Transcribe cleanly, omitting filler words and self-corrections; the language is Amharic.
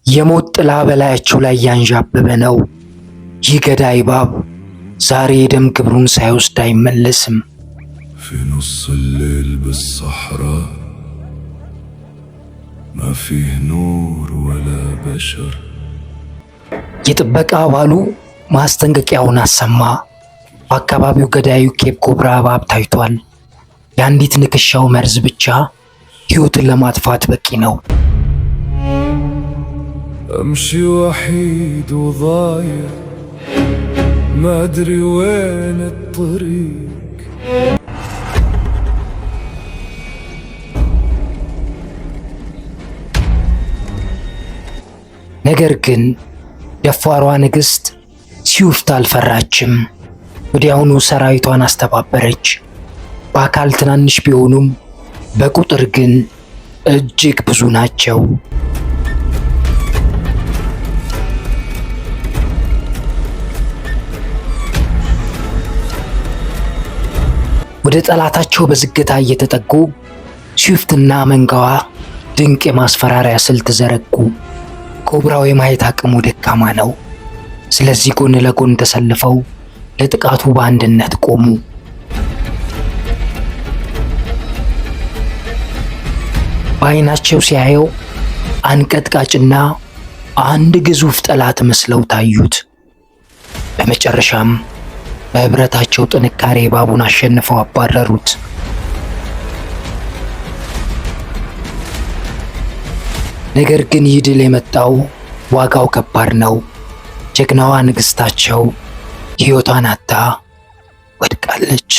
የሞት ጥላ በላያቸው ላይ ያንዣበበ ነው። ይህ ገዳይ እባብ ዛሬ የደም ግብሩን ሳይወስድ አይመለስም። في نص الليل بالصحراء ما فيه نور ولا بشر የጥበቃ አባሉ ማስጠንቀቂያውን አሰማ። በአካባቢው ገዳዩ ኬፕ ኮብራ እባብ ታይቷል። የአንዲት ንክሻው መርዝ ብቻ ሕይወትን ለማጥፋት በቂ ነው። أمشي وحيد وضايع ما أدري وين الطريق ነገር ግን ደፋሯ ንግሥት ሲዩፍት አልፈራችም። ወዲያውኑ ሰራዊቷን አስተባበረች። በአካል ትናንሽ ቢሆኑም በቁጥር ግን እጅግ ብዙ ናቸው። ወደ ጠላታቸው በዝግታ እየተጠጉ ሲዩፍትና መንጋዋ ድንቅ የማስፈራሪያ ስልት ዘረጉ። ኮብራው የማየት አቅሙ ደካማ ነው። ስለዚህ ጎን ለጎን ተሰልፈው ለጥቃቱ በአንድነት ቆሙ። በዓይናቸው ሲያየው አንቀጥቃጭና አንድ ግዙፍ ጠላት መስለው ታዩት። በመጨረሻም በህብረታቸው ጥንካሬ እባቡን አሸንፈው አባረሩት። ነገር ግን ይህ ድል የመጣው ዋጋው ከባድ ነው። ጀግናዋ ንግሥታቸው ሕይወቷን አጥታ ወድቃለች።